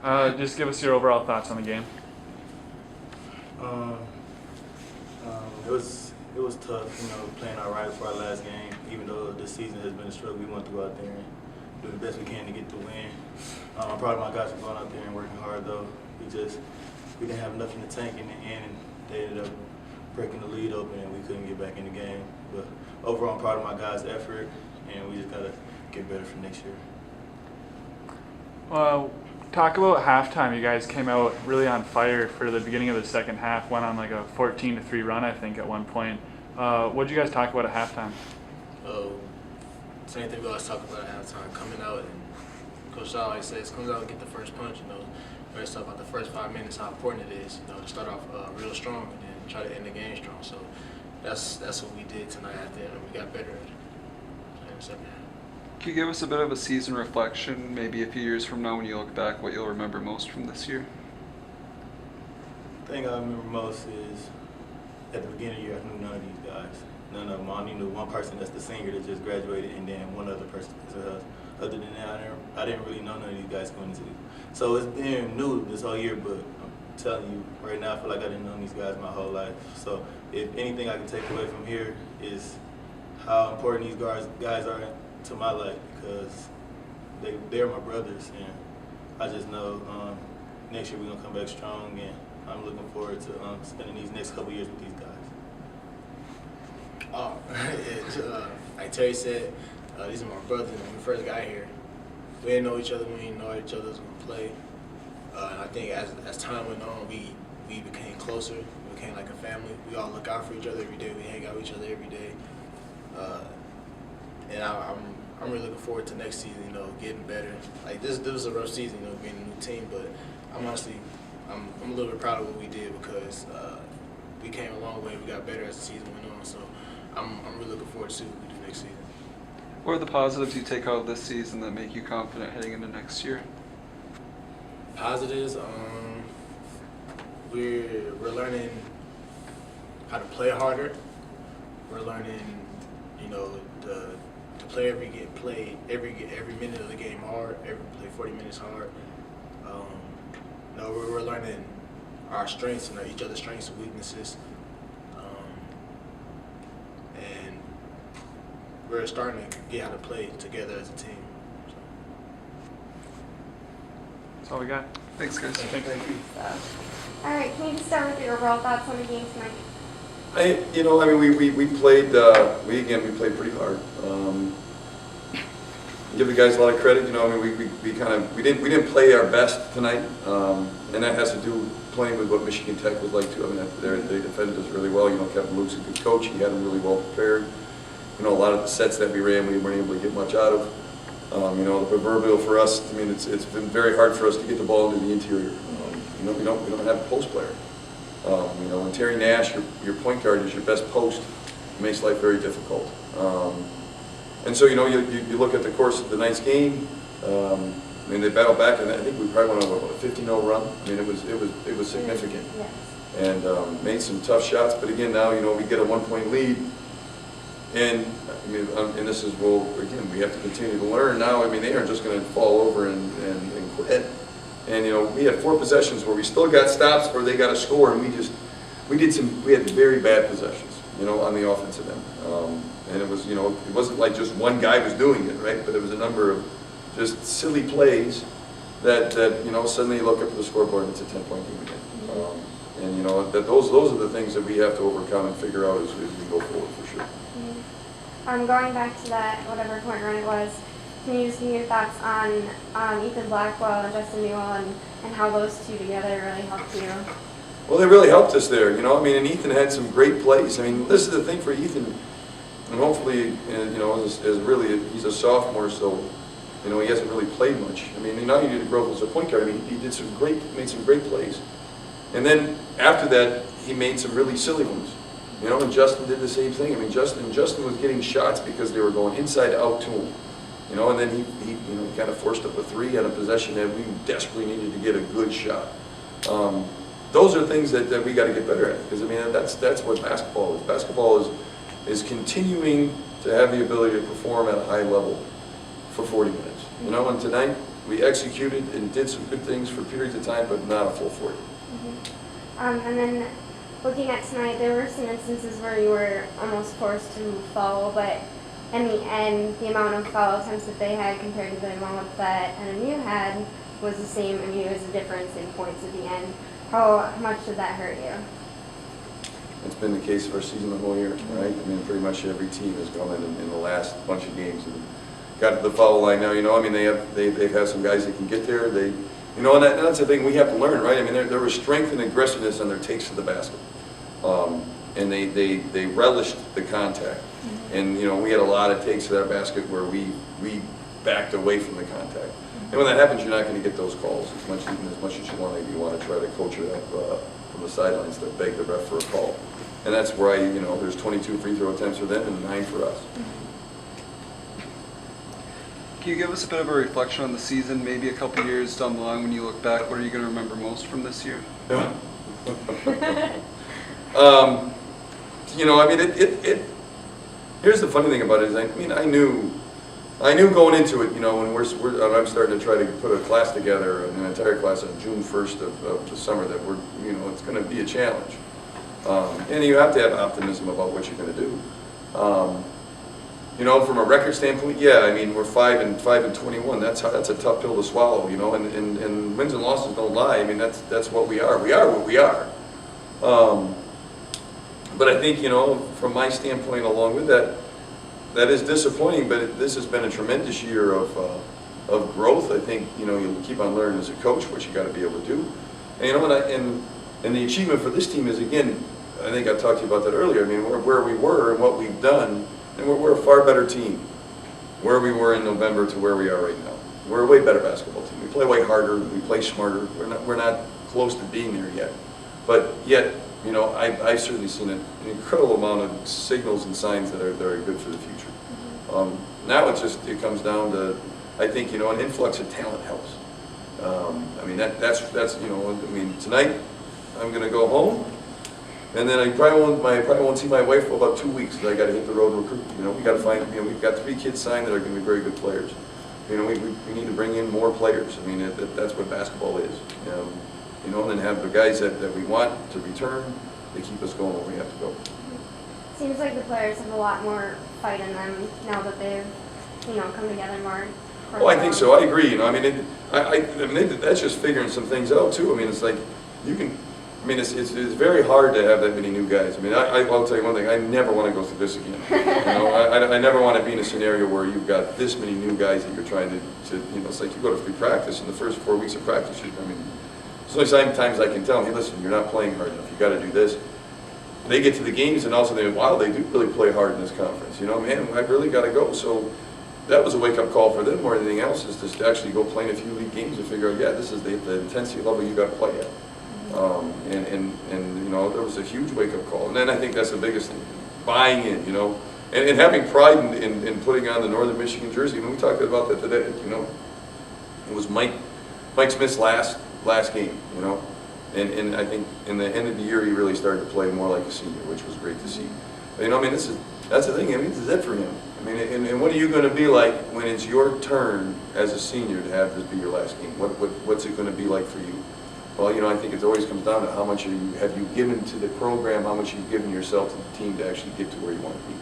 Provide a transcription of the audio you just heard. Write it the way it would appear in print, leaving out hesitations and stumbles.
Just give us your overall thoughts on the game. Um, it was tough, playing our right for our last game. Even though this season has been a struggle, we went through out there and do the best we can to get the win. I'm proud of my guys for going out there and working hard, though. We didn't have enough in the tank in the end, and they ended up breaking the lead open, and we couldn't get back in the game. But overall, I'm proud of my guys' effort, and we just gotta get better for next year. Talk about halftime. You guys came out really on fire for the beginning of the second half. Went on like a 14-3 run, I think, at one point. What did you guys talk about at halftime? Same thing we always talk about at halftime. Coming out, and Coach Shaw always says, comes out and get the first punch. We always talk about the first 5 minutes, how important it is. To start off real strong and then try to end the game strong. So that's what we did tonight at the end. We got better in the second half. Can you give us a bit of a season reflection, maybe a few years from now when you look back, what you'll remember most from this year? The thing I remember most is at the beginning of the year, I knew none of these guys. None of them. I only knew one person that's the senior that just graduated, and then one other person. Other than that, I didn't really know none of these guys going into it. So it's been new this whole year, but I'm telling you, right now I feel like I didn't know these guys my whole life. So if anything I can take away from here is how important these guys are to my life, because they're my brothers, and I just know next year we're going to come back strong, and I'm looking forward to spending these next couple years with these guys. Like Terry said, these are my brothers. When we first got here, we didn't know each other. We didn't know each other was going to play. And I think as time went on, we became closer. We became like a family. We all look out for each other every day. We hang out with each other every day. And I'm really looking forward to next season, getting better. Like this was a rough season, being a new team, but I'm a little bit proud of what we did, because we came a long way. We got better as the season went on, so I'm really looking forward to what we do next season. What are the positives you take out of this season that make you confident heading into next year? Positives, we're learning how to play harder. We're learning, to play every minute of the game hard, play 40 minutes hard. We're learning our strengths and each other's strengths and weaknesses, and we're starting to get how to play together as a team. So. That's all we got. Thanks, guys. Thank you. All right, can you just start with your overall thoughts on the game tonight? We played. We played pretty hard. Give the guys a lot of credit. We didn't play our best tonight, and that has to do plenty with what Michigan Tech was like too. They defended us really well. Kevin Luke's a good coach. He had them really well prepared. A lot of the sets that we ran, we weren't able to get much out of. The proverbial for us. It's been very hard for us to get the ball into the interior. We don't have a post player. When Terry Nash, your point guard, is your best post, it makes life very difficult. And so, you look at the course of the night's game. They battled back, and I think we probably went on a 15-0 run. It was significant, Yes. and made some tough shots. But again, now we get a 1-point lead, and this is again we have to continue to learn now. They aren't just going to fall over and quit. And we had 4 possessions where we still got stops where they got a score, and we had very bad possessions, on the offensive end. And it was, it wasn't like just one guy was doing it, right? But it was a number of just silly plays that suddenly you look up at the scoreboard and it's a 10-point game again. And that those are the things that we have to overcome and figure out as we go forward for sure. Going back to that whatever point run it was, can you just give me your thoughts on Ethan Blackwell and Justin Newell and how those two together really helped you? Well, they really helped us there, and Ethan had some great plays. This is the thing for Ethan, and hopefully, he's a sophomore, so, he hasn't really played much. Now you need to grow up as a point guard. He made some great plays. And then after that, he made some really silly ones. And Justin did the same thing. Justin was getting shots because they were going inside out to him. And then he kind of forced up a 3 on a possession that we desperately needed to get a good shot. Those are things that we got to get better at, because that's what basketball is. Basketball is continuing to have the ability to perform at a high level for 40 minutes. And tonight we executed and did some good things for periods of time, but not a full 40. And then looking at tonight, there were some instances where you were almost forced to foul, but in the end, the amount of foul attempts that they had compared to the amount that NMU had was the same. I mean, it was a difference in points at the end. How much did that hurt you? It's been the case for our season the whole year, right? I mean, pretty much every team has gone in the last bunch of games and got to the foul line now. You know, I mean, they've had some guys that can get there. You know, and that's the thing we have to learn, right? I mean, there was strength and aggressiveness on their takes to the basket, and they relished the contact. And you know, we had a lot of takes to that basket where we backed away from the contact. And when that happens, you're not going to get those calls as much as you want to. You want to try to coach it up from the sidelines to beg the ref for a call. And that's why, you know, there's 22 free throw attempts for them and 9 for us. Can you give us a bit of a reflection on the season, maybe a couple years down the line when you look back? What are you going to remember most from this year? You know, I mean, here's the funny thing about it is, I mean, I knew going into it, you know, when I'm starting to try to put a class together, an entire class on June 1st of the summer, that you know, it's going to be a challenge. And you have to have optimism about what you're going to do. You know, from a record standpoint, yeah, I mean, we're 5-21. That's a tough pill to swallow, you know. And wins and losses don't lie. I mean, that's what we are. We are what we are. But I think, you know, from my standpoint, along with that, that is disappointing. But this has been a tremendous year of growth. I think, you know, you keep on learning as a coach what you got to be able to do. And you know, and the achievement for this team is, again, I think I talked to you about that earlier. I mean, where we were and what we've done. And we're a far better team where we were in November to where we are right now. We're a way better basketball team. We play way harder. We play smarter. We're not close to being there yet. But yet, you know, I've certainly seen an incredible amount of signals and signs that are good for the future. Now it comes down to, I think, you know, an influx of talent helps. I mean, that's you know, I mean, tonight I'm going to go home. And then I probably won't see my wife for about 2 weeks because I got to hit the road and recruit. You know, we got to find. You know, we've got 3 kids signed that are going to be very good players. You know, we need to bring in more players. I mean, that's what basketball is. You know, and then have the guys that we want to return to keep us going where we have to go. Seems like the players have a lot more fight in them now that they've, you know, come together more. Oh, I think so. I agree. You know, I mean, I mean, that's just figuring some things out too. I mean, it's like you can. I mean, it's very hard to have that many new guys. I mean, I'll tell you one thing, I never want to go through this again. You know, I never want to be in a scenario where you've got this many new guys that you're trying to you know, it's like you go to free practice, in the first 4 weeks of practice, I mean, so sometimes I can tell them, hey, listen, you're not playing hard enough, you got to do this. They get to the games and also they, wow, they do really play hard in this conference. You know, man, I really got to go. So that was a wake-up call for them more than anything else, is just to actually go play in a few league games and figure out, yeah, this is the intensity level you got to play at. And you know, there was a huge wake-up call. And then I think that's the biggest thing, buying in, you know, and having pride in putting on the Northern Michigan jersey. I mean, we talked about that today, you know. It was Mike Smith's last game, you know. And I think in the end of the year, he really started to play more like a senior, which was great to see. But, you know, I mean, that's the thing. I mean, this is it for him. I mean, and what are you going to be like when it's your turn as a senior to have this be your last game? What's it going to be like for you? Well, you know, I think it always comes down to how much have you given to the program, how much you've given yourself to the team to actually get to where you want to be.